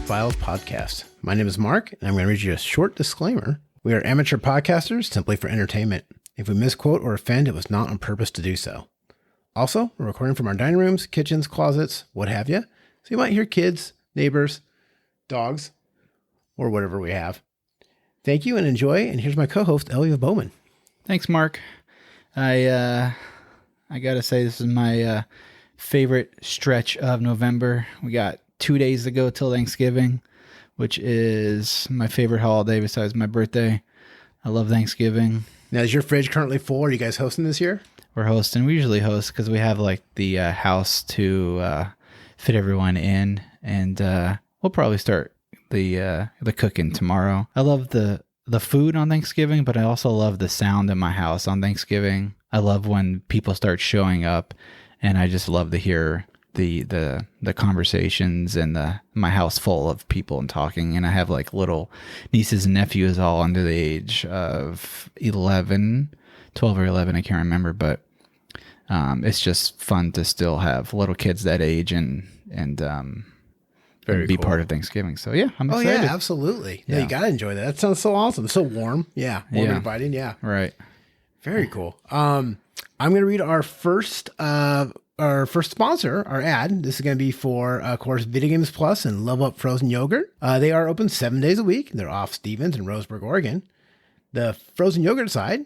Files podcast. My name is Mark, and I'm going to read you a short disclaimer. We are amateur podcasters simply for entertainment. If we misquote or offend, it was not on purpose to do so. Also, we're recording from our dining rooms, kitchens, closets, what have you. So you might hear kids, neighbors, dogs, or whatever we have. Thank you and enjoy. And here's my co-host, Elliot Bowman. Thanks, Mark. I gotta say this is my favorite stretch of November. We got 2 days to go till Thanksgiving, which is my favorite holiday besides my birthday. I love Thanksgiving. Now, is your fridge currently full? Are you guys hosting this year? We're hosting. We usually host because we have like the house to fit everyone in, and we'll probably start the cooking tomorrow. I love the food on Thanksgiving, but I also love the sound in my house on Thanksgiving. I love when people start showing up, and I just love to hear the conversations and my house full of people and talking. And I have like little nieces and nephews all under the age of 12 or 11, I can't remember, but it's just fun to still have little kids that age and be part of Thanksgiving. So yeah, I'm excited. Oh yeah, absolutely. Yeah. No, you got to enjoy that. That sounds so awesome. So warm. Yeah. Warm and inviting. Yeah. Right. Very cool. I'm going to read our first sponsor, our ad. This is going to be for, of course, Video Games Plus and Level Up Frozen Yogurt. They are open 7 days a week. They're off Stevens in Roseburg, Oregon. The frozen yogurt side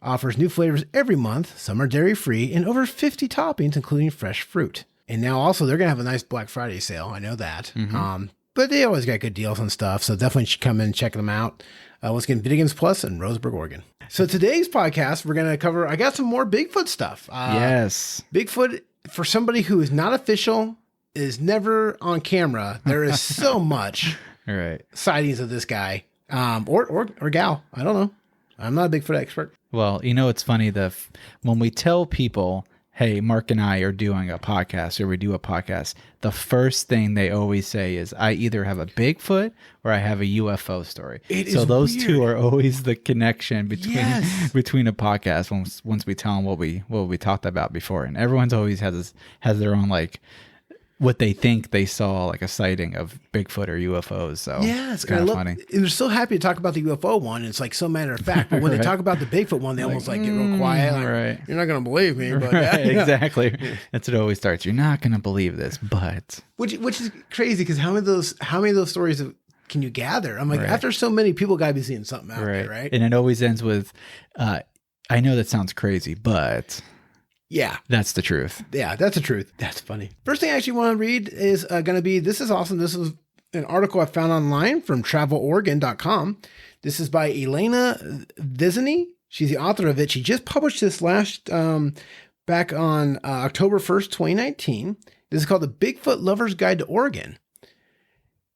offers new flavors every month. Some are dairy-free and over 50 toppings, including fresh fruit. And now also they're going to have a nice Black Friday sale. I know that. Mm-hmm. But they always got good deals and stuff. So definitely should come in and check them out. Once again, Video Games Plus in Roseburg, Oregon. So today's podcast, we're going to cover, I got some more Bigfoot stuff. Yes. Bigfoot, for somebody who is not official, is never on camera. There is so much sightings of this guy or gal. I don't know. I'm not a Bigfoot expert. Well, you know, it's funny when we tell people, hey, Mark and I are doing a podcast or we do a podcast, the first thing they always say is I either have a Bigfoot or I have a UFO story. So those weird. Two are always the connection between a podcast once we tell them what we talked about before. And everyone's always has their own like what they think they saw, like a sighting of Bigfoot or UFOs. So yeah, it's kind of funny. They're so happy to talk about the UFO one. It's like so matter of fact. But when they talk about the Bigfoot one, they almost like get real quiet. Like, you're not going to believe me. But exactly. That's what it always starts. You're not going to believe this, but which is crazy because how many of those stories can you gather? I'm like, after so many people, got to be seeing something out there, right? And it always ends with, I know that sounds crazy, but. Yeah. That's the truth. Yeah, that's the truth. That's funny. First thing I actually want to read is going to be, this is awesome. This is an article I found online from traveloregon.com. This is by Elena Vizini. She's the author of it. She just published this back on October 1st, 2019. This is called The Bigfoot Lover's Guide to Oregon.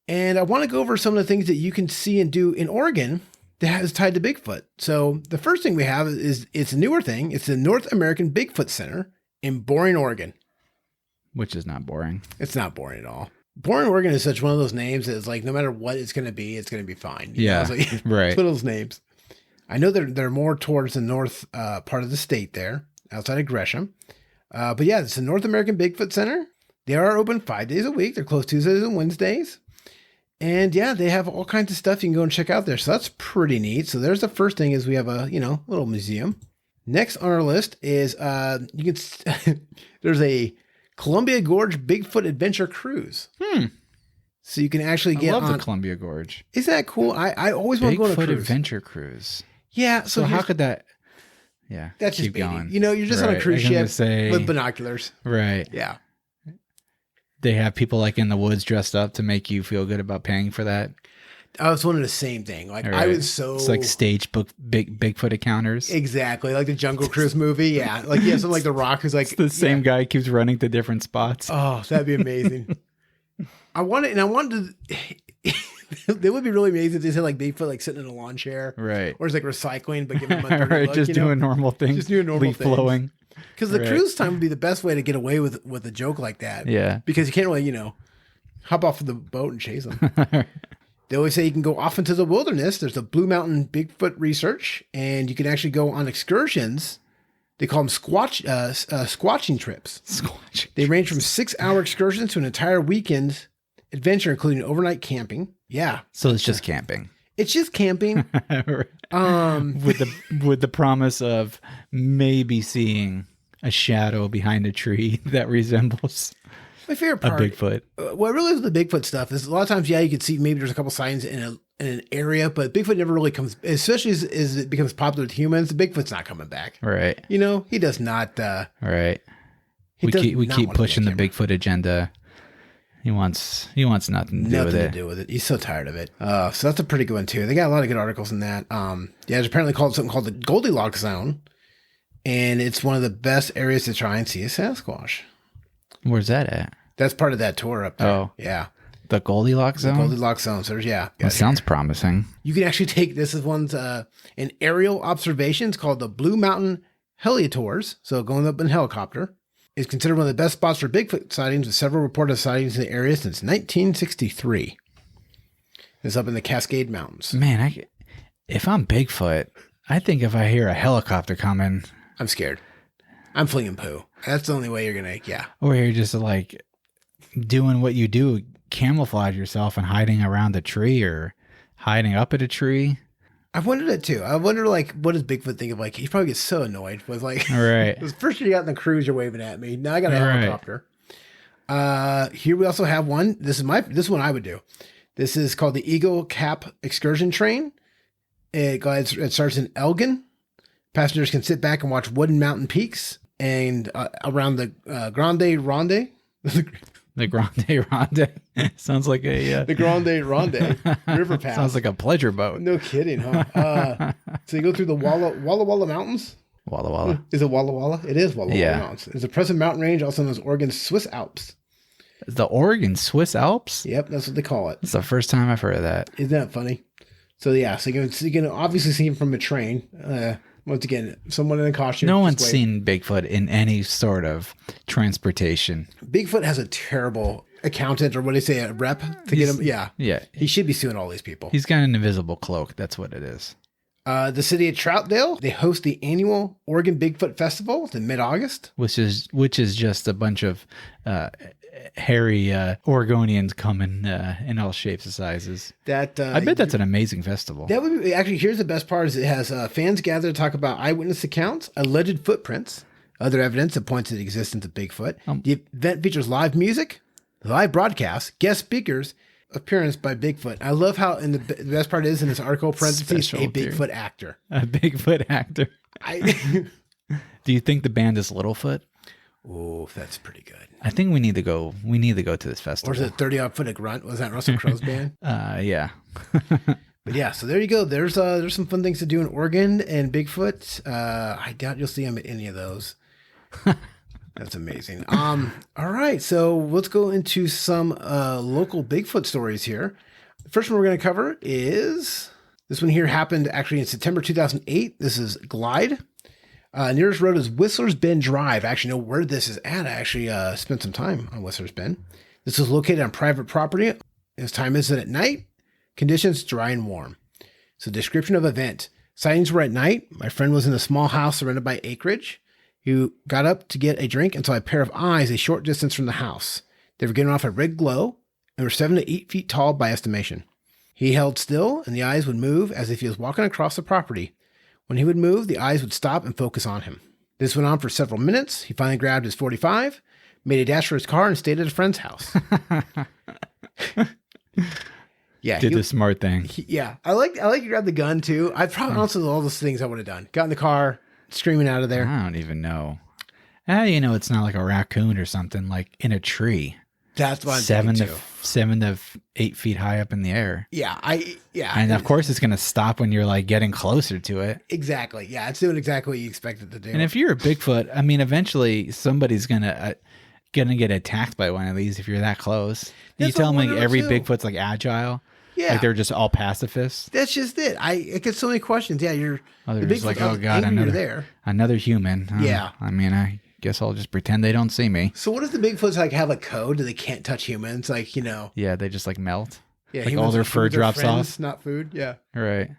And I want to go over some of the things that you can see and do in Oregon that is tied to Bigfoot. So the first thing we have is it's a newer thing. It's the North American Bigfoot Center in Boring, Oregon. Which is not boring. It's not boring at all. Boring, Oregon is such one of those names that it's like no matter what it's going to be fine. Yeah, like, right. It's one of those names. I know they're more towards the north part of the state there, outside of Gresham. But yeah, it's the North American Bigfoot Center. They are open 5 days a week. They're closed Tuesdays and Wednesdays. And yeah, they have all kinds of stuff you can go and check out there. So that's pretty neat. So there's the first thing is we have a, little museum. Next on our list is, there's a Columbia Gorge Bigfoot Adventure Cruise. So you can actually get on the Columbia Gorge. Isn't that cool? I always want to go on a cruise. Bigfoot Adventure Cruise. Yeah. So how could that, that's keep just going. You're just on a cruise ship with binoculars. Right. Yeah. They have people like in the woods dressed up to make you feel good about paying for that. I was wondering the same thing. Like I was so it's like stage book Bigfoot encounters. Exactly, like the Jungle Cruise movie. Yeah, like something like The Rock who's like it's the same guy keeps running to different spots. Oh, that'd be amazing. I wanted to. It would be really amazing if they said like Bigfoot like sitting in a lawn chair, right? Or it's like recycling, but giving him a dirty look, just doing normal things, just doing normal things, flowing. Because the cruise time would be the best way to get away with a joke like that. Yeah. Because you can't really, hop off of the boat and chase them. They always say you can go off into the wilderness. There's the Blue Mountain Bigfoot Research, and you can actually go on excursions. They call them squatching trips. They range from 6-hour excursions to an entire weekend adventure, including overnight camping. Yeah. So it's just camping. It's just camping. With the promise of maybe seeing a shadow behind a tree that resembles my favorite a part, Bigfoot. What I really love with the Bigfoot stuff is a lot of times, yeah, you can see maybe there's a couple signs in an area, but Bigfoot never really comes, especially as it becomes popular with humans. Bigfoot's not coming back. Right. You know, he does not. Right. He We does keep not pushing the wanna be on Bigfoot agenda. He wants nothing to do with Nothing it. to do with it. He's so tired of it. So that's a pretty good one too. They got a lot of good articles in that. Yeah, there's apparently something called the Goldilocks Zone, and it's one of the best areas to try and see a Sasquatch. Where's that at? That's part of that tour up there. Oh. Yeah. The Goldilocks Zone? The Goldilocks Zone. So there's, yeah. That sounds promising. You can actually take, this is one's an aerial observation. It's called the Blue Mountain Heliotours. So going up in a helicopter. Is considered one of the best spots for Bigfoot sightings, with several reported sightings in the area since 1963. It's up in the Cascade Mountains. Man, if I'm Bigfoot, I think if I hear a helicopter coming, I'm scared. I'm flinging poo. That's the only way you're going to, yeah. or you're just like doing what you do, camouflage yourself and hiding around a tree or hiding up at a tree. I wondered it too. I wonder, like, what does Bigfoot think of? Like, he probably gets so annoyed with, like, Right. the first year you got in the cruise, you're waving at me. Now I got a Right. helicopter. Here we also have one. This one I would do. This is called the Eagle Cap Excursion Train. It starts in Elgin. Passengers can sit back and watch wooden mountain peaks and around the Grande Ronde. The Grande Ronde. Sounds like a... The Grande Ronde River Pass. Sounds like a pleasure boat. No kidding, huh? So you go through the Walla Walla Mountains. Walla Walla. Is it Walla Walla? It is Walla Walla Yeah. Mountains. It's a present mountain range, also known as Oregon's Swiss Alps. The Oregon Swiss Alps? Yep, that's what they call it. It's the first time I've heard of that. Isn't that funny? So yeah, so you can obviously see him from a train. Once again, someone in a costume. No just one's wave. seen Bigfoot in any sort of transportation. Bigfoot has a terrible accountant, or what do they say, a rep to get him. Yeah. Yeah. He should be suing all these people. He's got an invisible cloak. That's what it is. The city of Troutdale, they host the annual Oregon Bigfoot Festival in mid-August. Which is just a bunch of hairy Oregonians coming in all shapes and sizes. That I bet that's an amazing festival. That would be, actually, here's the best part is it has fans gather to talk about eyewitness accounts, alleged footprints, other evidence that points to the existence of Bigfoot. The event features live music, live broadcasts, guest speakers, appearance by Bigfoot. I love how the best part is in this article, parentheses, Special a Bigfoot actor. A Bigfoot actor. Do you think the band is Littlefoot? Oh, that's pretty good. I think we need to go to this festival. Or is it 30 Odd Foot a Grunt? Was that Russell Crowe's band? Yeah. But yeah, so there you go. There's some fun things to do in Oregon and Bigfoot. I doubt you'll see him at any of those. That's amazing. All right, so let's go into some local Bigfoot stories here. The first one we're going to cover is this one here happened actually in September 2008. This is Glide. Nearest road is Whistler's Bend Drive. I actually know where this is at. I actually spent some time on Whistler's Bend. This is located on private property. Its time is at night. Conditions dry and warm. So description of event. Sightings were at night. My friend was in a small house surrounded by acreage. He got up to get a drink and saw a pair of eyes a short distance from the house. They were giving off a red glow and were 7 to 8 feet tall by estimation. He held still and the eyes would move as if he was walking across the property. When he would move, the eyes would stop and focus on him. This went on for several minutes. He finally grabbed his .45, made a dash for his car, and stayed at a friend's house. Yeah, Did the smart thing. Yeah, I like you grabbed the gun too. I probably also all those things I would have done. Got in the car, screaming out of there. I don't even know. How do you know it's not like a raccoon or something like in a tree? That's what I'm 7 thinking too. 7 to 8 feet high up in the air. Yeah, And of course it's going to stop when you're like getting closer to it. Exactly. Yeah, it's doing exactly what you expect it to do. And if you're a Bigfoot, I mean, eventually somebody's gonna get attacked by one of these if you're that close. You That's tell what me I'm every wondering, too. Bigfoot's like agile. Yeah. Like they're just all pacifists. That's just it. I get so many questions. Yeah, you're They're the just Bigfoot, like, I oh was god, angry you're there. another human. Yeah. I mean, I guess I'll just pretend they don't see me. So what does the Bigfoots like have a code that they can't touch humans? Like, Yeah, they just like melt. yeah, Like humans- all their fur humans are drops friends, off. not food. Yeah. Right.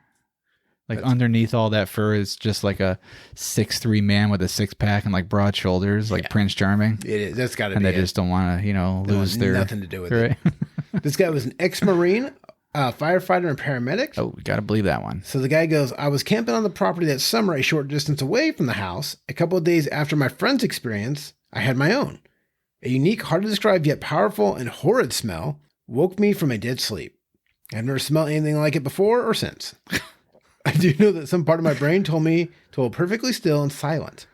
Like That's- underneath all that fur is just like a 6'3" man with a 6-pack and like broad shoulders, like Yeah. Prince Charming. It is. That's got to And be they it. just don't want to, They lose want their nothing to do with it. right. This guy was an ex-Marine, firefighter, and paramedic. Oh, we got to believe that one. So the guy goes, I was camping on the property that summer a short distance away from the house. A couple of days after my friend's experience, I had my own. A unique, hard to describe yet powerful and horrid smell woke me from a dead sleep. I've never smelled anything like it before or since. I do know that some part of my brain told me to hold perfectly still and silent.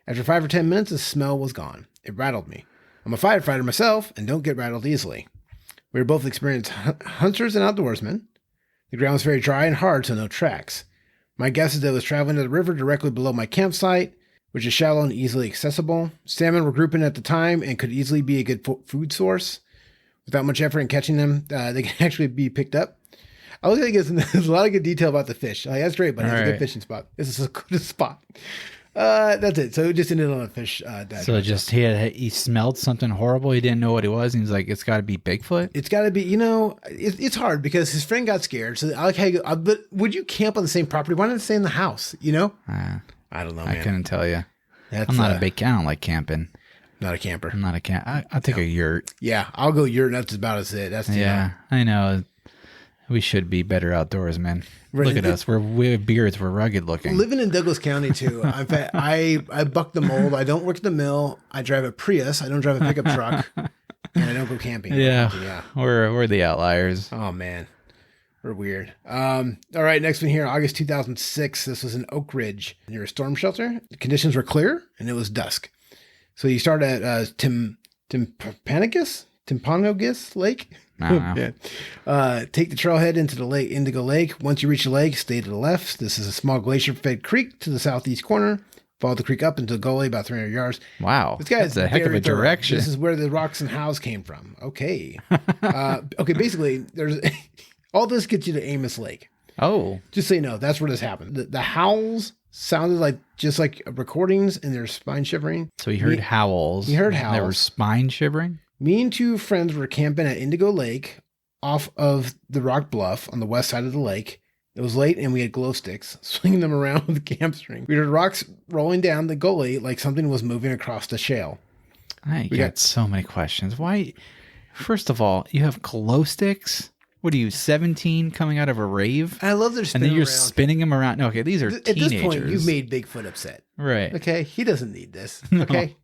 After 5 or 10 minutes, the smell was gone. It rattled me. I'm a firefighter myself and don't get rattled easily. We were both experienced hunters and outdoorsmen. The ground was very dry and hard, so no tracks. My guess is that I was traveling to the river directly below my campsite, which is shallow and easily accessible. Salmon were grouping at the time and could easily be a good food source. Without much effort in catching them, they can actually be picked up. I look at it, there's a lot of good detail about the fish. Like, that's great, but it's a good fishing spot. This is a good spot. That's it. So it just ended on a fish dive. So just he smelled something horrible. He didn't know what it was. And he's like, it's got to be Bigfoot. It's got to be, it's hard because his friend got scared. So I like how you go, but would you camp on the same property? Why not stay in the house? I don't know, man. I couldn't tell you. I don't like camping. Not a camper. I'm not a camp. I'll take a yurt. Yeah, I'll go yurt. That's about it. I know. We should be better outdoors, man. Look at us. We have beards. We're rugged looking. Living in Douglas County, too. In fact, I buck the mold. I don't work at the mill. I drive a Prius. I don't drive a pickup truck. And I don't go camping. Yeah. We're the outliers. Oh, man. We're weird. All right, next one here. August 2006. This was in Oak Ridge near a storm shelter. The conditions were clear, and it was dusk. So you start at Timpanogos Lake. Yeah. Take the trailhead into the lake, Indigo Lake. Once you reach the lake, stay to the left. This is a small glacier-fed creek to the southeast corner. Follow the creek up into a gully about 300 yards. Wow. That's a heck of a direction. This is where the rocks and howls came from. Okay. Basically, there's all this gets you to Amos Lake. Oh. Just so you know, that's where this happened. The howls sounded just like recordings, and they're spine shivering. So he heard howls. He heard howls. They were spine shivering? Me and two friends were camping at Indigo Lake off of the rock bluff on the west side of the lake. It was late and we had glow sticks, swinging them around with a camp string. We heard rocks rolling down the gully like something was moving across the shale. I got so many questions. Why? First of all, you have glow sticks? What are you, 17 coming out of a rave? I love their spinning and then you're around. Spinning them around. No, okay, these are teenagers. At this point, you've made Bigfoot upset. Right. Okay? He doesn't need this. Okay?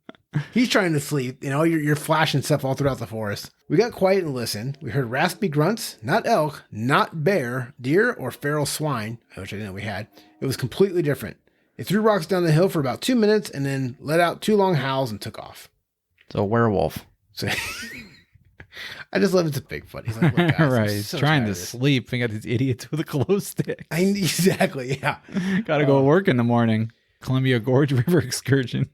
He's trying to sleep. You're flashing stuff all throughout the forest. We got quiet and listened. We heard raspy grunts, not elk, not bear, deer, or feral swine, which I didn't know we had. It was completely different. It threw rocks down the hill for about 2 minutes and then let out 2 long howls and took off. It's a werewolf. So I just love it's a Bigfoot. He's like, look, guys, right. He's trying to sleep. And got these idiots with a glow stick. Exactly. Yeah. Got to go to work in the morning. Columbia Gorge River excursion.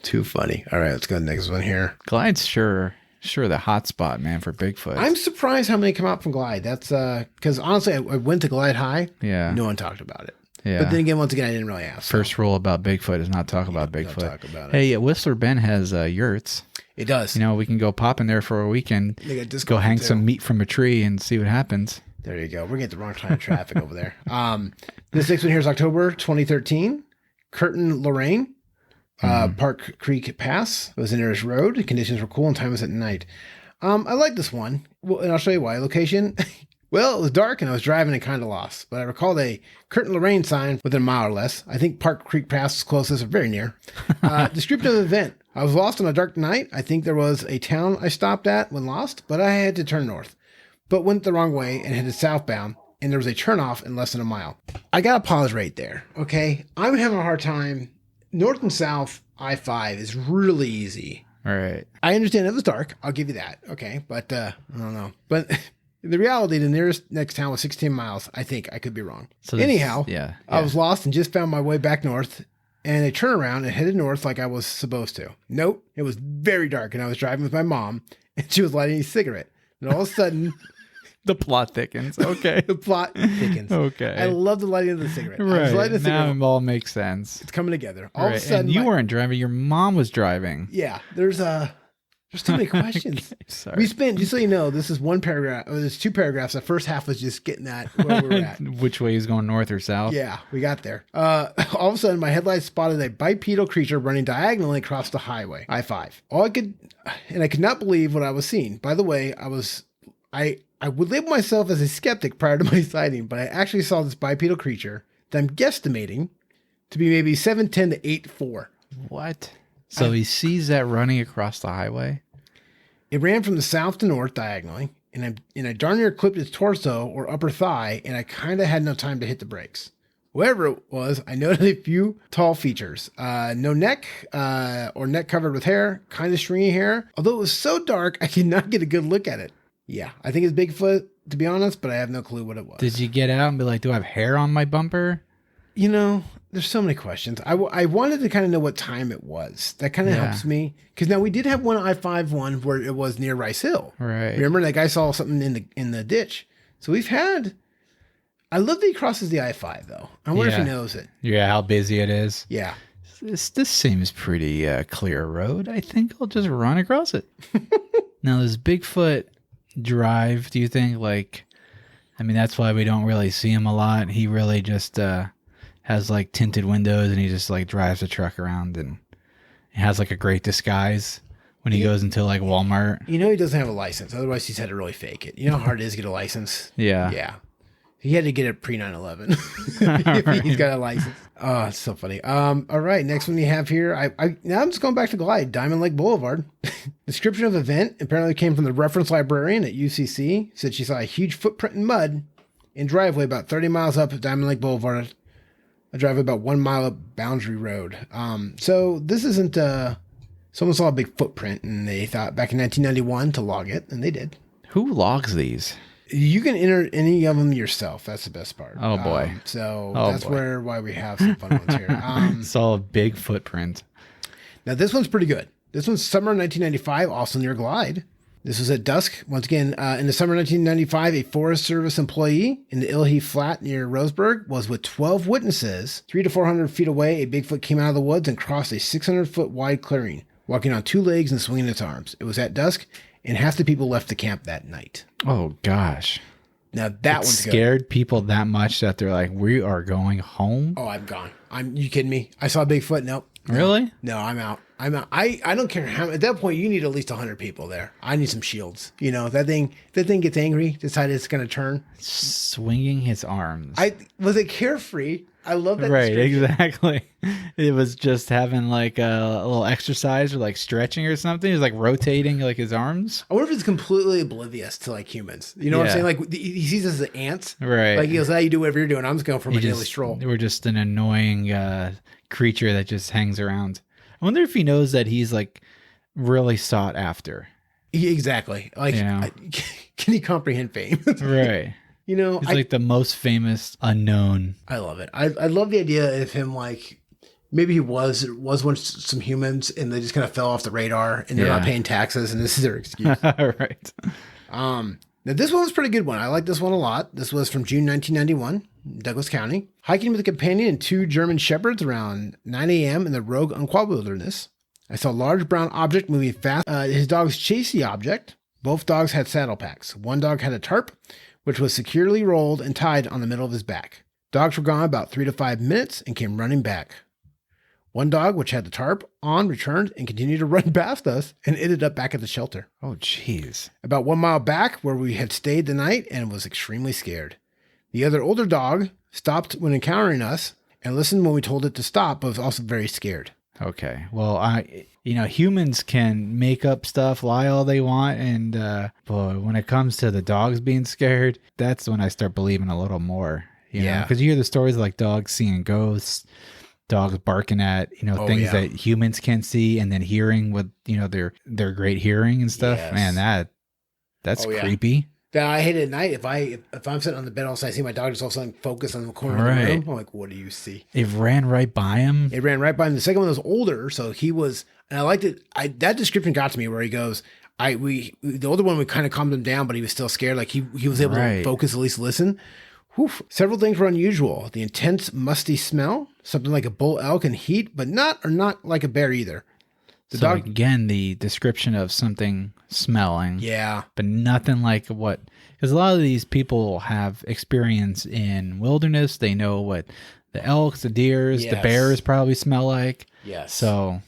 Too funny. All right, let's go to the next one here. Glide's sure the hot spot, man, for Bigfoot. I'm surprised how many come out from Glide. That's because honestly, I went to Glide High. Yeah. No one talked about it. Yeah. But then again, once again, I didn't really ask. First rule about Bigfoot is not talk about Bigfoot. Don't talk about it. Hey, Whistler Bend has yurts. It does. We can go pop in there for a weekend. Go hang some meat from a tree and see what happens. There you go. We're getting the wrong kind of traffic over there. This next one here is October 2013. Curtin, Lorraine. Park Creek Pass. It was the nearest road. The conditions were cool and time was at night. I like this one. Well, and I'll show you why. Location. Well, it was dark and I was driving and kind of lost, but I recalled a Curtin Lorraine sign within a mile or less. I think Park Creek Pass is closest or very near. Descriptive event. I was lost on a dark night. I think there was a town I stopped at when lost, but I had to turn north, but went the wrong way and headed southbound. And there was a turnoff in less than a mile. I got to pause right there. Okay. I'm having a hard time. North and south I-5 is really easy. All right. I understand it was dark. I'll give you that. Okay. But I don't know. But the reality, the nearest next town was 16 miles. I think I could be wrong. So anyhow, yeah. I was lost and just found my way back north and I turned around and headed north like I was supposed to. Nope. It was very dark and I was driving with my mom and she was lighting a cigarette. And all of a sudden... The plot thickens. Okay. The plot thickens. Okay. I love the lighting of the cigarette. Right. Now it all makes sense. It's coming together. All of a sudden. And you weren't driving. Your mom was driving. Yeah. There's too many questions. Okay, sorry. We spent, just so you know, this is one paragraph. There's 2 paragraphs. The first half was just getting at where we were at. Which way is going, north or south? Yeah, we got there. All of a sudden, my headlights spotted a bipedal creature running diagonally across the highway, I-5. I could not believe what I was seeing. By the way, I was I would label myself as a skeptic prior to my sighting, but I actually saw this bipedal creature that I'm guesstimating to be maybe 7'10" to 8'4". What? So he sees that running across the highway? It ran from the south to north diagonally, and I darn near clipped its torso or upper thigh, and I kind of had no time to hit the brakes. Whatever it was, I noted a few tall features. No neck or neck covered with hair, kind of stringy hair. Although it was so dark, I could not get a good look at it. Yeah, I think it's Bigfoot, to be honest, but I have no clue what it was. Did you get out and be like, do I have hair on my bumper? You know, there's so many questions. I wanted to kind of know what time it was. That kind of helps me. Because now we did have one I-5 one where it was near Rice Hill. Right. Remember that guy saw something in the ditch. So we've had... I love that he crosses the I-5, though. I wonder if he knows it. Yeah, how busy it is. Yeah. This seems pretty clear road. I think I'll just run across it. Now, this Bigfoot drive, do you think, like... I mean, that's why we don't really see him a lot. He really just has, like, tinted windows, and he just, like, drives the truck around, and he has, like, a great disguise when he goes into, like, Walmart. You know he doesn't have a license. Otherwise, he's had to really fake it. You know how hard it is to get a license? Yeah. Yeah. He had to get it pre 9/11. If he's got a license. Oh, it's so funny. All right, next one we have here. Now I'm just going back to Glide, Diamond Lake Boulevard. Description of event apparently came from the reference librarian at UCC. Said she saw a huge footprint in mud in driveway about 30 miles up Diamond Lake Boulevard. A driveway about 1 mile up Boundary Road. So this isn't. Someone saw a big footprint and they thought back in 1991 to log it, and they did. Who logs these? You can enter any of them yourself. That's the best part. Oh, boy. That's why we have some fun ones here. It's all a big footprint. Now, this one's pretty good. This one's summer 1995, also near Glide. This was at dusk. Once again, in the summer 1995, a Forest Service employee in the Ilhe Flat near Roseburg was with 12 witnesses. 300 to 400 feet away, a Bigfoot came out of the woods and crossed a 600-foot wide clearing, walking on two legs and swinging its arms. It was at dusk, and half the people left the camp that night. Oh, gosh. Now, that one's scared people that much that they're like, we are going home? Oh, I'm gone. You kidding me? I saw Bigfoot. Nope. Really? No, I'm out. I don't care how. At that point, you need at least 100 people there. I need some shields. You know, that thing gets angry, decided it's going to turn. Swinging his arms. Was it carefree? I love that. Right, exactly. It was just having like a little exercise or like stretching or something. He was like rotating like his arms. I wonder if it's completely oblivious to like humans. You know what I'm saying? Like he sees us as ants. Right. Like he goes, you do whatever you're doing. I'm just going for my daily stroll. We're just an annoying creature that just hangs around. I wonder if he knows that he's like really sought after. Exactly. Like, can he comprehend fame? Right. You know, he's like the most famous unknown. I love it. I love the idea of him like maybe he was once some humans and they just kind of fell off the radar and they're not paying taxes and this is their excuse. Right. Now this one was a pretty good one. I like this one a lot. This was from June 1991, Douglas County. Hiking with a companion and two German shepherds around 9 a.m. in the Rogue Unqual Wilderness. I saw a large brown object moving fast. His dogs chased the object. Both dogs had saddle packs. One dog had a tarp, which was securely rolled and tied on the middle of his back. Dogs were gone about 3 to 5 minutes and came running back. One dog, which had the tarp on, returned and continued to run past us and ended up back at the shelter. Oh, jeez. About 1 mile back where we had stayed the night and was extremely scared. The other older dog stopped when encountering us and listened when we told it to stop, but was also very scared. Okay. Well, humans can make up stuff, lie all they want. And, boy, when it comes to the dogs being scared, that's when I start believing a little more, you know, because you hear the stories like dogs seeing ghosts, dogs barking at, things that humans can't see, and then hearing with, their great hearing and stuff. Yes. Man, that's creepy. That I hate it at night. If I'm sitting on the bed all of a sudden, I see my dog just all of a sudden focus on the corner of the room. I'm like, what do you see? It ran right by him. It ran right by him. The second one was older, so he was, and I liked it. That description got to me where he goes, the older one, we kind of calmed him down, but he was still scared. Like he was able to focus, at least listen. Whew. Several things were unusual. The intense musty smell, something like a bull elk and heat, but not like a bear either. Again, the description of something smelling. Yeah. But nothing like what, because a lot of these people have experience in wilderness. They know what the elks, the deers, the bears probably smell like. Yes. So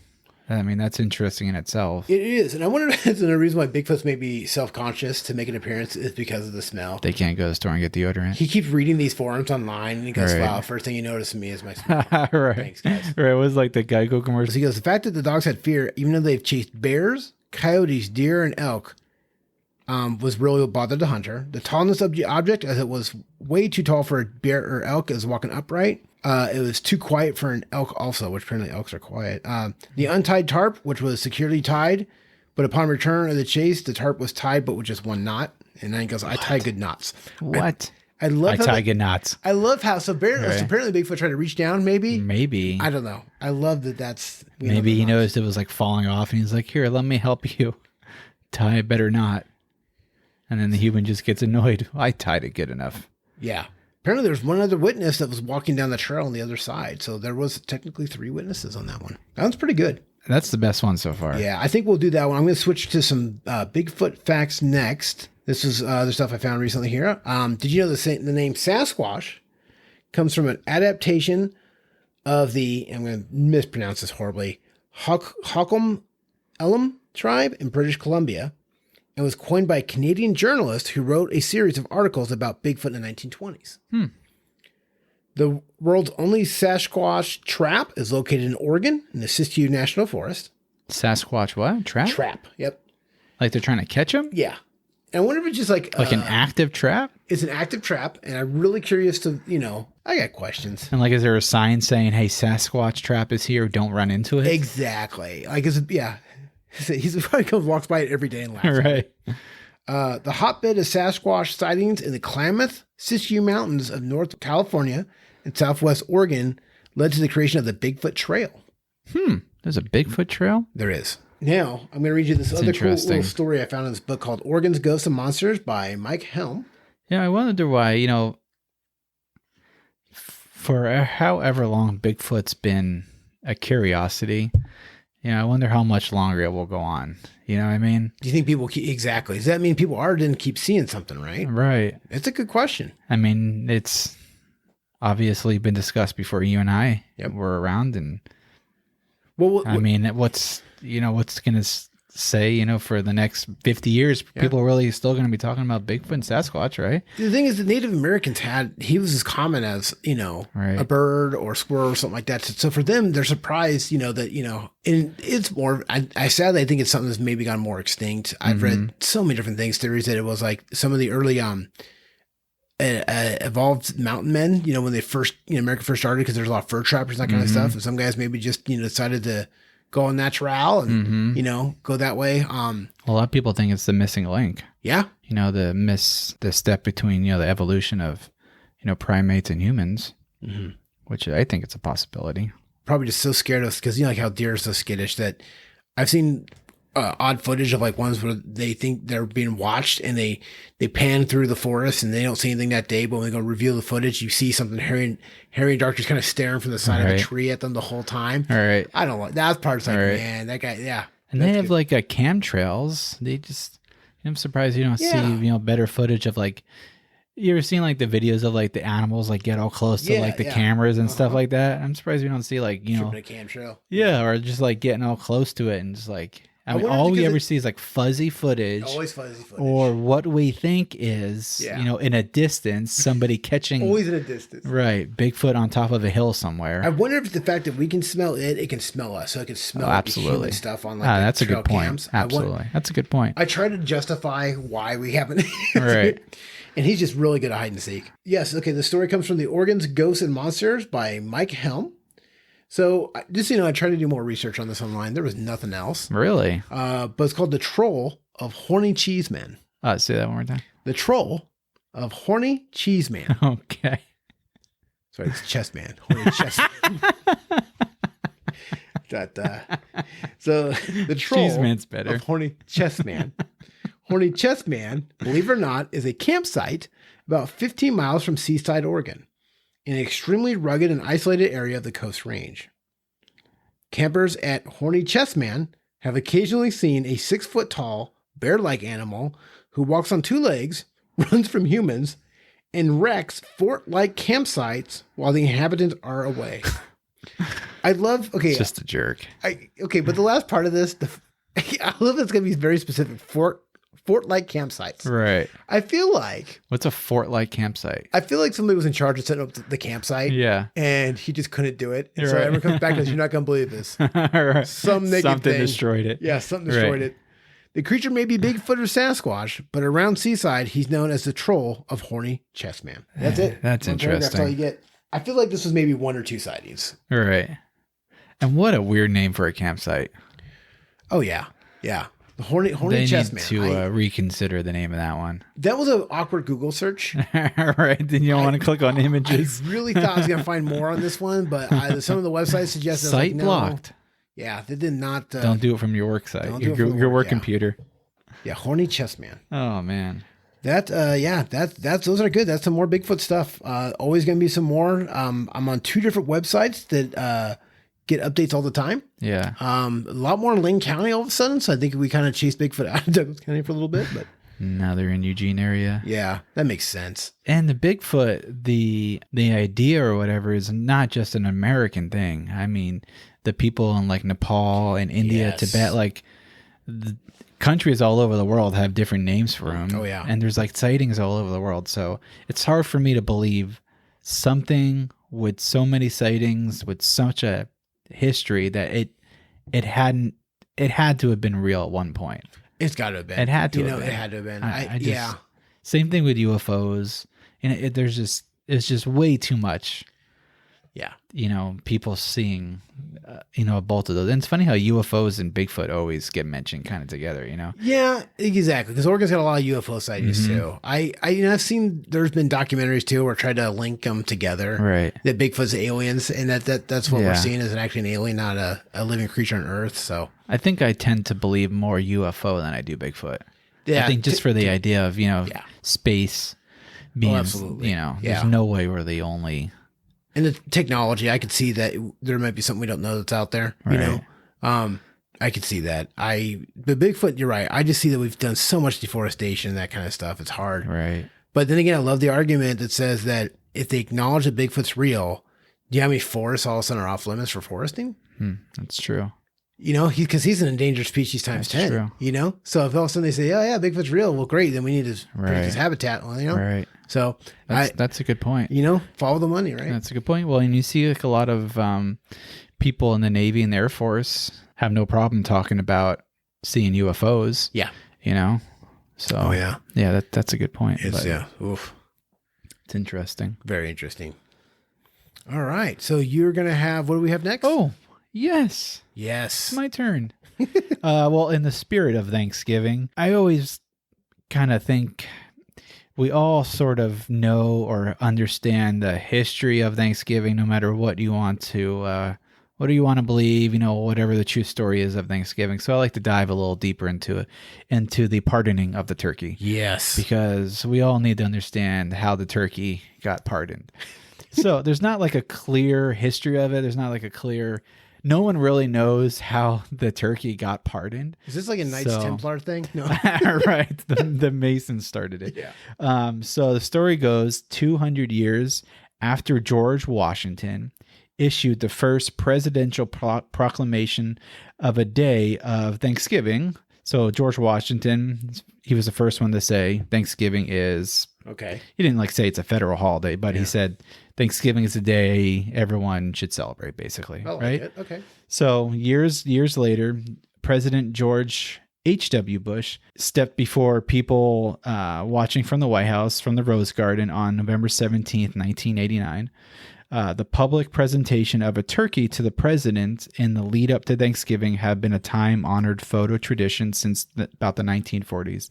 I mean, that's interesting in itself. It is. And I wonder if that's another reason why Bigfoot's maybe self-conscious to make an appearance is because of the smell. They can't go to the store and get deodorant. He keeps reading these forums online and he goes, Right. wow, first thing you notice in me is my smell. Right. Thanks, guys. Right. It was like the Geico commercial. He goes, the fact that the dogs had fear, even though they've chased bears, coyotes, deer, and elk, was really what bothered the hunter. The tallness of the object, as it was way too tall for a bear or elk, is walking upright. It was too quiet for an elk also, which apparently elks are quiet. The untied tarp, which was securely tied, but upon return of the chase, the tarp was tied, but with just one knot. And then he goes, I tie good knots. What? I love I tie good knots. I love how, so apparently Bigfoot tried to reach down, maybe? Maybe. I don't know. I love that that's... Maybe he noticed it was like falling off and he's like, here, let me help you tie a better knot. And then the human just gets annoyed. I tied it good enough. Yeah. Apparently there's one other witness that was walking down the trail on the other side. So there was technically 3 witnesses on that one. That one's pretty good. That's the best one so far. Yeah, I think we'll do that one. I'm going to switch to some Bigfoot facts next. This is the stuff I found recently here. Did you know the name Sasquatch comes from an adaptation of the, I'm going to mispronounce this horribly, Hokum Elam tribe in British Columbia, and was coined by a Canadian journalist who wrote a series of articles about Bigfoot in the 1920s. The world's only Sasquatch trap is located in Oregon in the Siskiyou National Forest. Sasquatch what? Trap? Trap, yep. Like they're trying to catch him? Yeah. And I wonder if it's just like Like an active trap? it's an active trap, and I'm really curious to, I got questions. And like, is there a sign saying, hey, Sasquatch trap is here, don't run into it? Exactly. Like, he's probably comes walks by it every day and laughs. Right. The hotbed of Sasquatch sightings in the Klamath Siskiyou Mountains of North California and Southwest Oregon led to the creation of the Bigfoot Trail. There's a Bigfoot trail? There is. Now, I'm going to read you this other cool little story I found in this book called Oregon's Ghosts and Monsters by Mike Helm. Yeah, I wonder why, for however long Bigfoot's been a curiosity, I wonder how much longer it will go on. You know what I mean? Do you think people exactly? Does that mean people didn't keep seeing something, right? Right. It's a good question. I mean, it's obviously been discussed before you and I Yep. were around. And Well, I mean, what's going to say, for the next 50 years, people are really still going to be talking about Bigfoot and Sasquatch, right? the thing is, the Native Americans he was as common as, Right. a bird or squirrel or something like that. So for them, they're surprised, and it's more, I sadly, I think it's something that's maybe gone more extinct. I've read so many different theories that it was like some of the early, evolved mountain men, when they first, America first started, because there's a lot of fur trappers and that kind of stuff. And some guys maybe just, decided to go on that trail and, go that way. A lot of people think it's the missing link. Yeah. The step between, the evolution of, primates and humans, which I think it's a possibility. Probably just so scared of us because like how deer are so skittish that I've seen odd footage of like ones where they think they're being watched and they pan through the forest and they don't see anything that day, but when they go reveal the footage, you see something hairy and dark just kind of staring from the side of a tree at them the whole time. All right. I don't know. That part's like, man, that guy, yeah. And they have like chemtrails. They just, I'm surprised you don't see, better footage of like, you ever seen like the videos of like the animals like get all close to like the cameras and stuff like that? I'm surprised you don't see like, Tripping a camtrail. Yeah, or just like getting all close to it and just like, I mean, all we ever see is like fuzzy footage. Always fuzzy footage. Or what we think is, in a distance, somebody catching. Always in a distance. Right. Bigfoot on top of a hill somewhere. I wonder if the fact that we can smell it can smell us. So it can smell like the human stuff on like that's a trail good point. cams. Absolutely. That's a good point. I try to justify why we haven't. Right. And he's just really good at hide and seek. Yes. Okay. The story comes from the Oregon's Ghosts and Monsters by Mike Helm. So just, I tried to do more research on this online. There was nothing else. Really? But it's called The Troll of Horny Cheeseman. Say that one more time. The Troll of Horny Cheeseman. Okay. Sorry, it's chest man. Horny chest man. So the Troll Cheeseman's better. of Horny Chest Man. Horny Chest Man, believe it or not, is a campsite about 15 miles from Seaside, Oregon, in an extremely rugged and isolated area of the Coast Range. Campers at Horny Chest Man have occasionally seen a 6-foot-tall, bear-like animal who walks on 2 legs, runs from humans, and wrecks fort-like campsites while the inhabitants are away. I love. Okay, It's just a jerk. but the last part of this, I love it's going to be very specific. Fort-like campsites. Right. I feel like What's a fort-like campsite? somebody was in charge of setting up the campsite. Yeah. And he just couldn't do it. And You're so right. everyone comes back and says, "You're not going to believe this." Right. Something destroyed it. Yeah, something destroyed it. The creature may be Bigfoot or Sasquatch, but around Seaside, he's known as the troll of Horny Chest Man. That's it. That's One paragraph, interesting. That's all you get. I feel like this was maybe 1 or 2 sightings. Right. And what a weird name for a campsite. Oh yeah, yeah. The Horny They Chest need Man. to reconsider the name of that one. That was an awkward Google search. Right. Then you don't want to click on images. I really thought I was going to find more on this one, but some of the websites suggested Site no. blocked. Yeah, they did not. Don't do it from your work site. don't do it Your, from your work, work yeah. computer. Yeah, Horny Chest Man. Oh man. That's those are good. That's some more Bigfoot stuff. Always going to be some more. I'm on 2 different websites that get updates all the time. Yeah. A lot more in Lane County all of a sudden. So I think we kind of chased Bigfoot out of Douglas County for a little bit, but Now they're in Eugene area. yeah, that makes sense. And the Bigfoot, the idea or whatever is not just an American thing. I mean, the people in like Nepal and India, Yes. Tibet, like the countries all over the world have different names for them. Oh, yeah. And there's like sightings all over the world. So it's hard for me to believe something with so many sightings, with such a history that it had to have been real at one point. It's got to have been. It had to have been. It had to have been. I just, yeah. Same thing with UFOs. And it's just way too much. Yeah. People seeing, both of those. And it's funny how UFOs and Bigfoot always get mentioned kind of together, Yeah, exactly. Because Oregon's got a lot of UFO sightings too. I've seen there's been documentaries too where I tried to link them together. Right. That Bigfoot's aliens, and that's what Yeah. we're seeing is actually an alien, not a living creature on Earth. So I think I tend to believe more UFO than I do Bigfoot. yeah, I think just for the idea of, space being, absolutely. there's Yeah. no way we're the only. and the technology, I could see that there might be something we don't know that's out there. Right. I could see that. But Bigfoot, you're right. I just see that we've done so much deforestation and that kind of stuff. It's hard. Right. But then again, I love the argument that says that if they acknowledge that Bigfoot's real, do you know how many forests all of a sudden are off limits for foresting? That's true. Because he's an endangered species times That's 10. true. So if all of a sudden they say, "Oh yeah, Bigfoot's real," well, great, then we need to protect his Right. habitat. Well, Right. So That's a good point. follow the money, right? That's a good point. Well, and you see like a lot of people in the Navy and the Air Force have no problem talking about seeing UFOs. Yeah. So Oh yeah. yeah, that's a good point. It's but Oof. it's interesting. Very interesting. All right. So you're gonna have what do we have next? Oh yes, yes. it's my turn. Well, in the spirit of Thanksgiving, I always kind of think we all sort of know or understand the history of Thanksgiving, no matter what you want to believe, whatever the true story is of Thanksgiving. So I like to dive a little deeper into the pardoning of the turkey. Yes. Because we all need to understand how the turkey got pardoned. So there's not like a clear history of it. There's not like no one really knows how the turkey got pardoned. Is this like a Knights Templar thing? No. Right. The Masons started it. Yeah. So the story goes 200 years after George Washington issued the first presidential proclamation of a day of Thanksgiving. So George Washington, he was the first one to say Thanksgiving is... Okay. He didn't say it's a federal holiday, but he said Thanksgiving is a day everyone should celebrate, basically. I like right? it. Okay. So years later, President George H.W. Bush stepped before people watching from the White House from the Rose Garden on November 17th, 1989. The public presentation of a turkey to the president in the lead up to Thanksgiving had been a time-honored photo tradition since about the 1940s.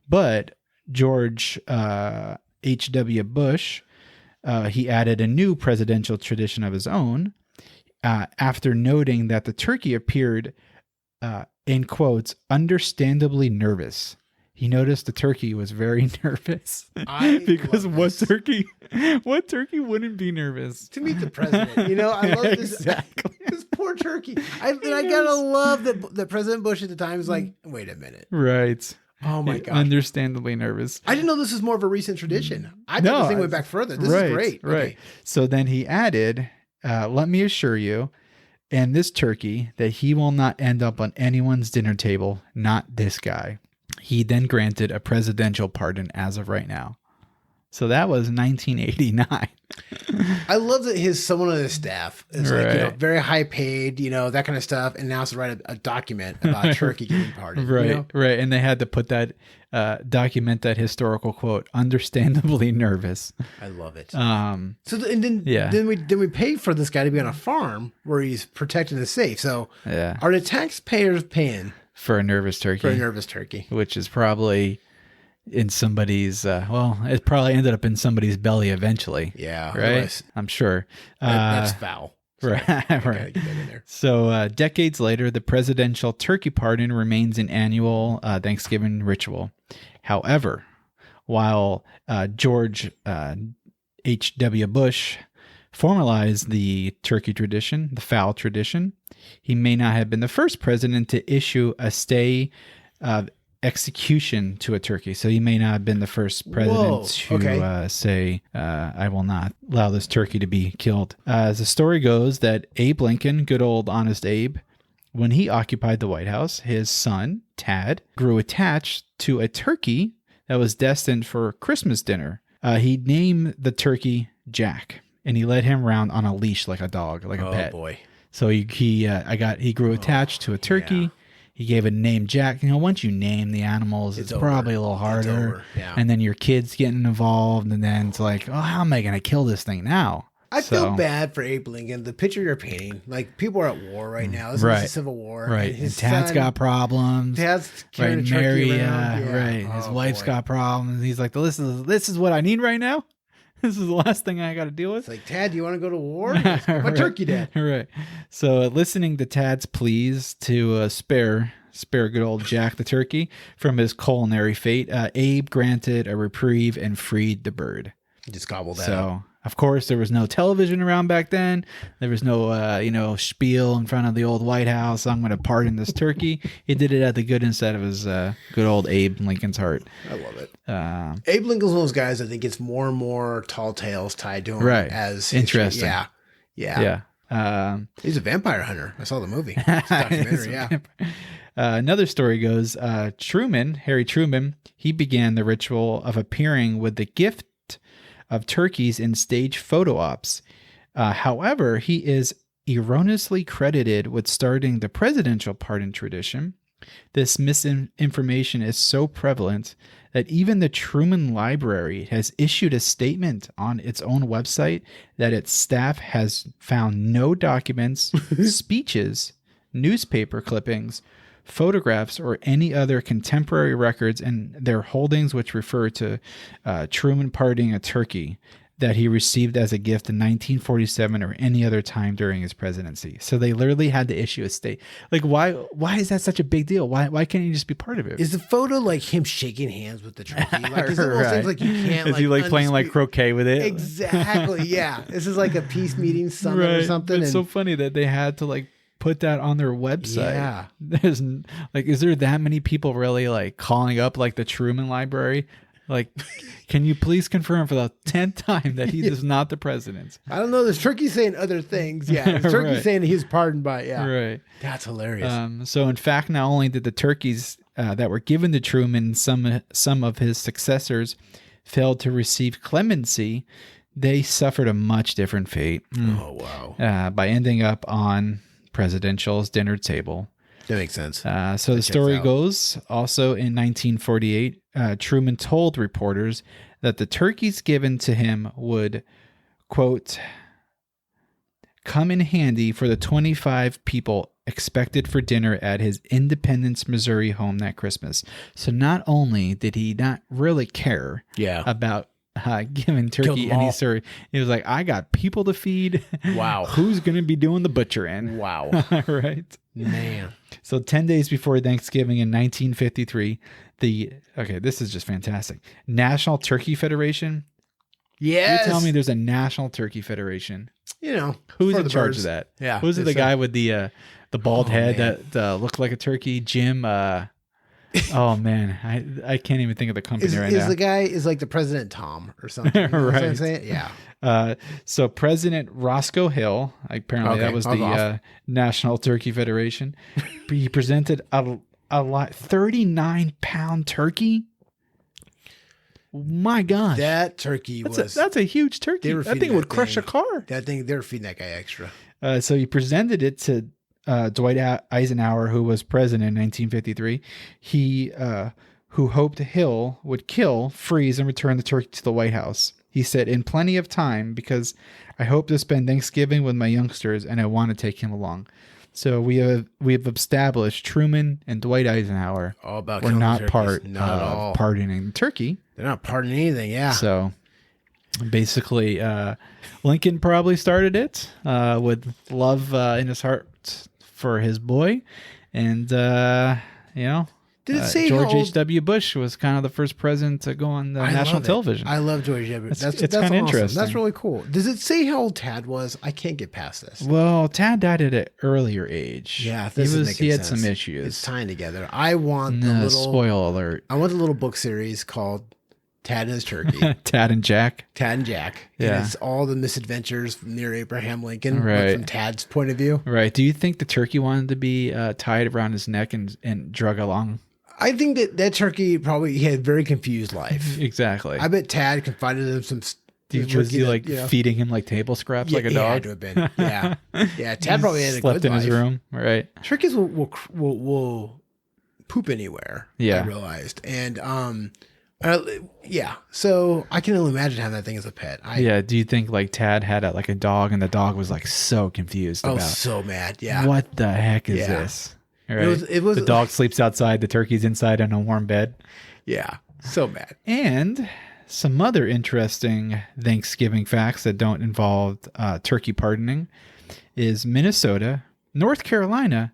But George H.W. Bush, he added a new presidential tradition of his own after noting that the turkey appeared, in quotes, understandably nervous. He noticed the turkey was very nervous because what turkey wouldn't be nervous to meet the president? I love this. Exactly. This poor turkey. I gotta love that President Bush at the time was like, wait a minute. Right. Oh my god. Understandably nervous. I didn't know this was more of a recent tradition. I thought this thing went back further. This is great. Right. Okay. So then he added let me assure you and this turkey that he will not end up on anyone's dinner table, not this guy. He then granted a presidential pardon as of right now. So that was 1989. I love that someone on his staff is like, very high paid, that kind of stuff. And now has to write a document about turkey getting pardoned. Right. And they had to put that, document that historical quote, understandably nervous. I love it. Then we pay for this guy to be on a farm where he's protected and safe. So are the taxpayers paying for a nervous turkey? Which is probably in somebody's, it probably ended up in somebody's belly eventually. Yeah. Right? I'm sure. That's foul. So right. Get that in there. So decades later, the presidential turkey pardon remains an annual Thanksgiving ritual. However, while George H.W. Bush formalized the turkey tradition, the fowl tradition, he may not have been the first president to issue a stay of execution to a turkey. So he may not have been the first president to say, I will not allow this turkey to be killed. As the story goes that Abe Lincoln, good old honest Abe, when he occupied the White House, his son, Tad, grew attached to a turkey that was destined for Christmas dinner. He named the turkey Jack, and he led him around on a leash like a dog, like a pet. Oh boy! So he grew attached to a turkey. Yeah. He gave it a name, Jack. Once you name the animals, it's probably a little harder. Yeah. And then your kids getting involved, and then it's like, oh, how am I going to kill this thing now? I feel bad for Abe Lincoln. The picture you're painting, like people are at war right now. This is the Civil War. Right. His Tad's got problems. Tad's carrying a turkey around. Right. His wife's got problems. He's like, this is what I need right now. This is the last thing I got to deal with. It's like, Tad, do you want to go to war? My turkey dad. Right. So listening to Tad's pleas to spare good old Jack the turkey from his culinary fate, Abe granted a reprieve and freed the bird. Just gobbled that up. Of course, there was no television around back then. There was no, spiel in front of the old White House. I'm going to pardon this turkey. He did it at the good inside of his good old Abe Lincoln's heart. I love it. Abe Lincoln's one of those guys I think gets more and more tall tales tied to him. Right. As interesting. Yeah. He's a vampire hunter. I saw the movie. It's a documentary. Another story goes, Harry Truman, he began the ritual of appearing with the gift of turkeys in stage photo ops. However, he is erroneously credited with starting the presidential pardon tradition. This misinformation is so prevalent that even the Truman Library has issued a statement on its own website that its staff has found no documents, speeches, newspaper clippings, photographs, or any other contemporary records in their holdings which refer to Truman pardoning a turkey that he received as a gift in 1947 or any other time during his presidency. So they literally had to issue a state. Like, why is that such a big deal? Why can't he just be part of it? Is the photo like him shaking hands with the turkey? Like, is it one of those things like you can't? Is he like playing like croquet with it? Exactly. Yeah. This is like a peace meeting summit or something. It's so funny that they had to like put that on their website. Yeah. There's like, is there that many people really like calling up like the Truman Library? Like, can you please confirm for the 10th time that he is not the president? I don't know. This turkey saying other things. Yeah. This turkey saying he was pardoned by, Right. That's hilarious. So in fact, not only did the turkeys that were given to Truman, some of his successors failed to receive clemency, they suffered a much different fate. Oh, wow. By ending up on presidential's dinner table. That makes sense. So the story goes, also in 1948, Truman told reporters that the turkeys given to him would, quote, come in handy for the 25 people expected for dinner at his Independence, Missouri home that Christmas. So not only did he not really care about giving turkey any sort, he was like, I got people to feed. Wow. Who's going to be doing the butchering? Wow. Right? Man. So 10 days before Thanksgiving in 1953, this is just fantastic. National Turkey Federation. Yes. You tell me there's a National Turkey Federation. Who's in charge of that? Yeah. Who's the guy with the bald head that looked like a turkey? Jim. Oh man, I can't even think of the company right now. The guy is like the President Tom or something. You know what I'm saying? Yeah. So President Roscoe Hill, apparently that was the National Turkey Federation. He presented a lot, 39-pound turkey. My gosh, that turkey that's a huge turkey. That thing would crush a car. They're feeding that guy extra. So he presented it to Dwight Eisenhower, who was president in 1953. He who hoped Hill would kill, freeze, and return the turkey to the White House. He said, "In plenty of time, because I hope to spend Thanksgiving with my youngsters, and I want to take him along." So we have established Truman and Dwight Eisenhower were not part of pardoning turkey. They're not pardoning anything. Yeah. So basically, Lincoln probably started it with love in his heart for his boy, and did it say George H.W. Bush was kind of the first president to go on national television. I love George W. That's kind of awesome. interesting. That's really cool. Does it say how old Tad was? I can't get past this. Well, Tad died at an earlier age. Yeah, he had some issues. It's tying together. I want the little spoil alert. I want the little book series called Tad and His Turkey. Tad and Jack. Tad and Jack. Yeah. And it's all the misadventures near Abraham Lincoln, right, from Tad's point of view. Right. Do you think the turkey wanted to be tied around his neck and drug along? I think that turkey he had a very confused life. Exactly. I bet Tad confided in some. Was he feeding him like table scraps like a dog? Had to have been. Yeah. Yeah. Tad probably had a slept good in life. his room. Right. Turkeys will poop anywhere. Yeah. I realized. And so I can only imagine having that thing as a pet. Do you think like Tad had a dog and the dog was like so confused about so mad. Yeah. What the heck is this? Right. It was the dog sleeps outside, the turkey's inside on a warm bed. Yeah. So mad. And some other interesting Thanksgiving facts that don't involve turkey pardoning is Minnesota, North Carolina,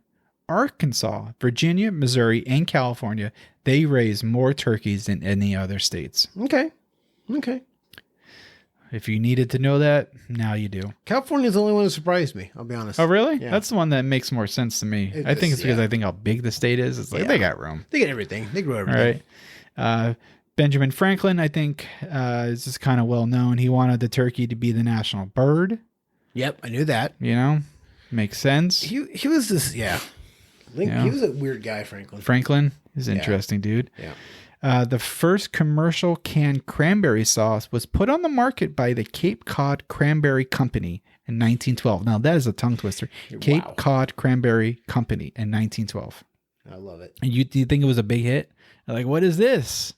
Arkansas, Virginia, Missouri, and California. They raise more turkeys than any other states. Okay. If you needed to know that, now you do. California is the only one that surprised me, I'll be honest. Oh, really? Yeah. That's the one that makes more sense to me. I think it's because I think how big the state is. It's like they got room. They get everything. They grow everything. All right. Benjamin Franklin, I think, is just kind of well known. He wanted the turkey to be the national bird. Yep, I knew that. Makes sense. He was this, He was a weird guy, Franklin. Franklin is an interesting dude. Yeah. The first commercial canned cranberry sauce was put on the market by the Cape Cod Cranberry Company in 1912. Now, that is a tongue twister. Cape Cod Cranberry Company in 1912. I love it. And do you think it was a big hit? Like, what is this?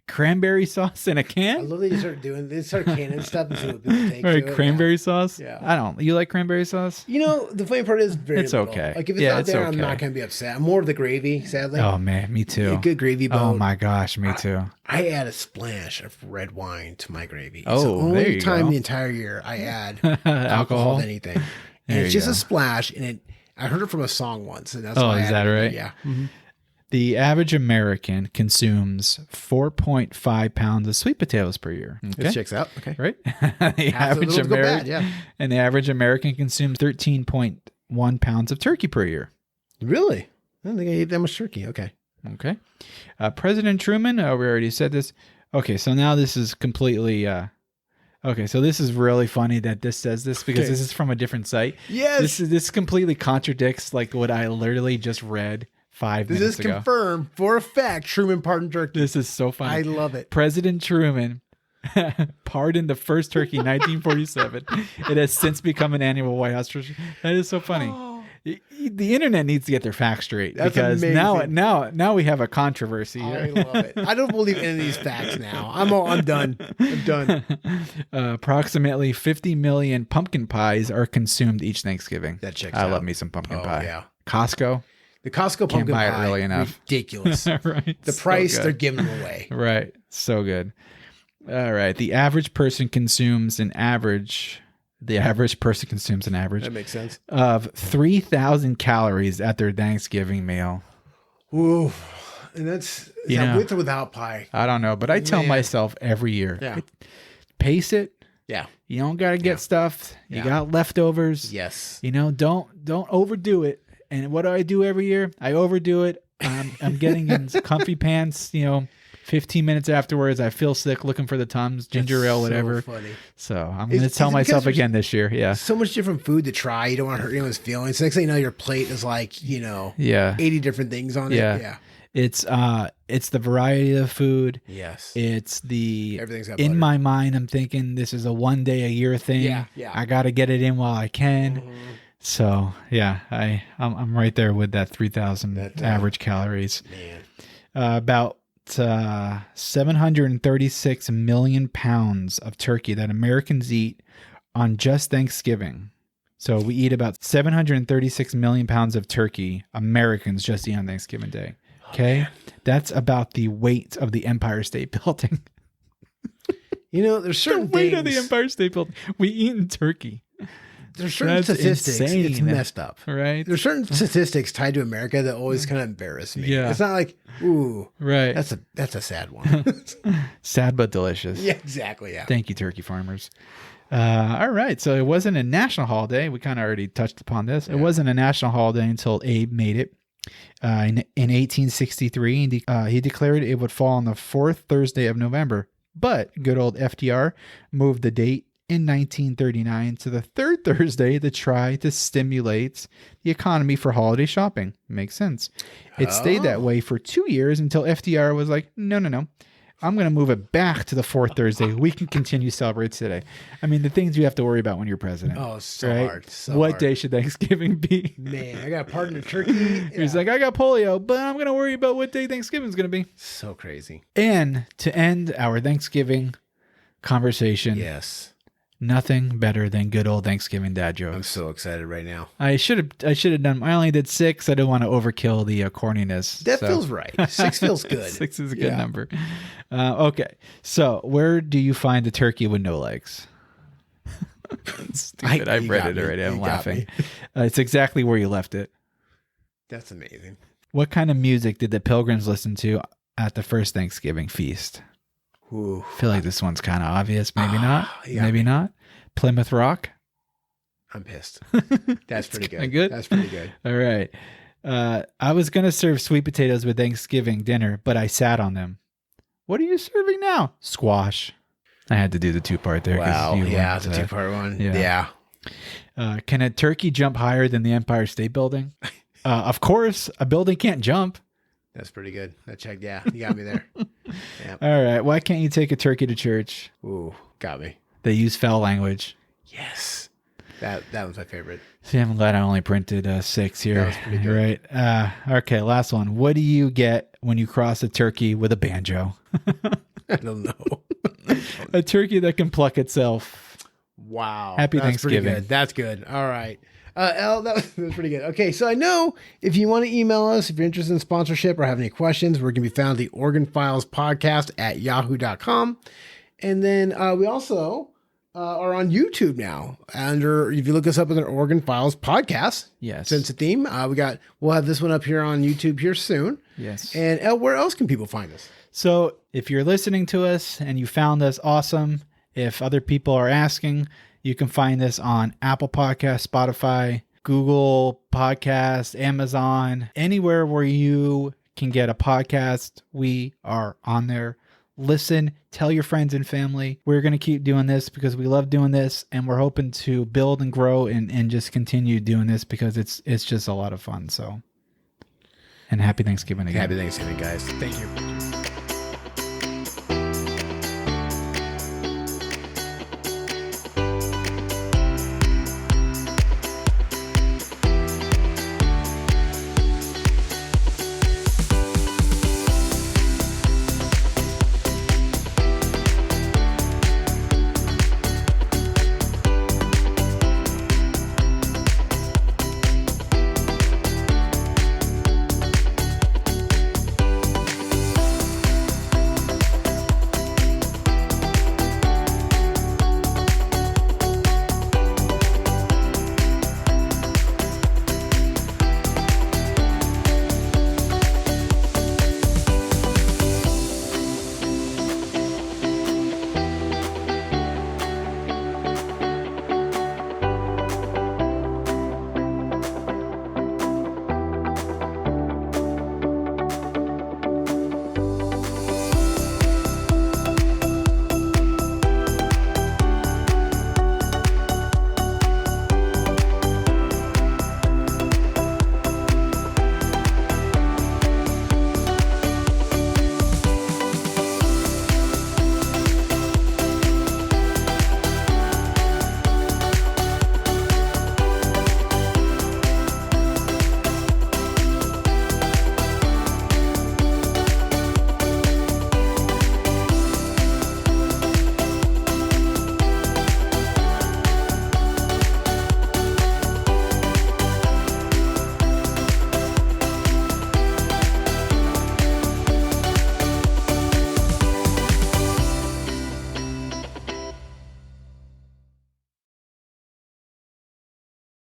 Cranberry sauce in a can? I love that they start canning stuff and see what people take. Right, cranberry sauce? Yeah. You like cranberry sauce? The funny part is it's okay. Like if it's not there, I'm not going to be upset. I'm more of the gravy, sadly. Oh man, me too. A good gravy boat. Oh my gosh, me too. I add a splash of red wine to my gravy. It's the only time the entire year I add alcohol to anything. And it's just a splash, and I heard it from a song once, and that's why is that right? Yeah. Mm-hmm. The average American consumes 4.5 pounds of sweet potatoes per year. Okay. This checks out. Okay. Right? The average American consumes 13.1 pounds of turkey per year. Really? I don't think I ate that much turkey. Okay. President Truman, we already said this. Okay, so now this is completely... so this is really funny that this says this because this is from a different site. Yes. This completely contradicts like what I literally just read 5 minutes ago. This is confirmed for a fact. Truman pardoned turkey. This is so funny. I love it. President Truman pardoned the first turkey in 1947. It has since become an annual White House tradition. That is so funny. The internet needs to get their facts straight. That's because amazing. now we have a controversy here. I love it. I don't believe any of these facts now. I'm done. I'm done. Approximately 50 million pumpkin pies are consumed each Thanksgiving. That checks out. I love me some pumpkin pie. Yeah. Costco. The Costco pumpkin buy pie, it really enough. Ridiculous. Right. The price, they're giving them away. Right. So good. All right. The average person consumes an average... That makes sense. Of 3,000 calories at their Thanksgiving meal. Ooh. And that's with or without pie? I don't know, but I tell myself every year, pace it. Yeah. You don't got to get stuffed. You got leftovers. Yes. Don't overdo it. And what do I do every year? I overdo it. I'm getting in comfy pants, 15 minutes afterwards, I feel sick looking for the Tums, ginger ale, whatever. So funny. So I'm going to tell myself again this year. Yeah. So much different food to try. You don't want to hurt anyone's feelings. Next thing you know, your plate is like, 80 different things on it. Yeah. It's the variety of food. Yes. It's the, everything's got in butter. my mind, I'm thinking this is a 1 day a year thing. Yeah. I got to get it in while I can. Mm-hmm. So yeah, I'm right there with that 3,000 average calories. Man. About 736 million pounds of turkey that Americans eat on just Thanksgiving. So we eat about 736 million pounds of turkey Americans just eat on Thanksgiving Day. Okay. That's about the weight of the Empire State Building. There's certain the weight things. of the Empire State Building. We eat in turkey. There's certain That's statistics. insane. It's messed up. Right. There's certain statistics tied to America that always kind of embarrass me. Yeah. It's not like, ooh, Right. that's a sad one. Sad but delicious. Yeah, exactly. Yeah. Thank you, turkey farmers. All right. So it wasn't a national holiday. We kind of already touched upon this. It wasn't a national holiday until Abe made it. In 1863, he declared it would fall on the fourth Thursday of November. But good old FDR moved the date in 1939 to the third Thursday to try to stimulate the economy for holiday shopping. Makes sense. It stayed that way for 2 years until FDR was like, no. I'm going to move it back to the fourth Thursday. We can continue to celebrate today. I mean, the things you have to worry about when you're president. Oh, so right? hard. So what hard. day should Thanksgiving be? Man, I got a partner turkey. Yeah. He's like, I got polio, but I'm going to worry about what day Thanksgiving is going to be. So crazy. And to end our Thanksgiving conversation, Yes. nothing better than good old Thanksgiving dad I'm jokes. so excited right now. I should have done. I only did 6. I didn't want to overkill the corniness. That so. feels right. 6 feels good. 6 is a good number. Okay, so where do you find a turkey with no legs? Stupid. I've read it already. I'm laughing. It's exactly where you left it. That's amazing. What kind of music did the Pilgrims listen to at the first Thanksgiving feast? Ooh. I feel like this one's kind of obvious. Maybe not. Yeah. Maybe not. Plymouth Rock. I'm pissed. That's pretty good. Good. That's pretty good. All right. I was going to serve sweet potatoes with Thanksgiving dinner, but I sat on them. What are you serving now? Squash. I had to do the 2-part there. Wow. Yeah, it's a 2-part one. Yeah. Can a turkey jump higher than the Empire State Building? Of course. A building can't jump. That's pretty good. That checked. Yeah, you got me there. Yep. All right. Why can't you take a turkey to church? Ooh, got me. They use foul language. Yes. That was my favorite. See, I'm glad I only printed 6 here. That was pretty good. Right. Okay, last one. What do you get when you cross a turkey with a banjo? I don't know. A turkey that can pluck itself. Wow. Happy That's Thanksgiving. Pretty good. That's good. All right. Elle, that was pretty good. Okay, so I know if you want to email us, if you're interested in sponsorship or have any questions, we're going to be found at the Organ Files Podcast at yahoo.com. And then we also are on YouTube now. If you look us up in the Organ Files Podcast, Yes. since the theme, we'll have this one up here on YouTube here soon. Yes. And Elle, where else can people find us? So if you're listening to us and you found us awesome, if other people are asking, you can find this on Apple Podcasts, Spotify, Google Podcasts, Amazon, anywhere where you can get a podcast. We are on there. Listen, tell your friends and family. We're going to keep doing this because we love doing this, and we're hoping to build and grow and just continue doing this because it's just a lot of fun. So, and happy Thanksgiving again. Happy Thanksgiving, guys. Thank you.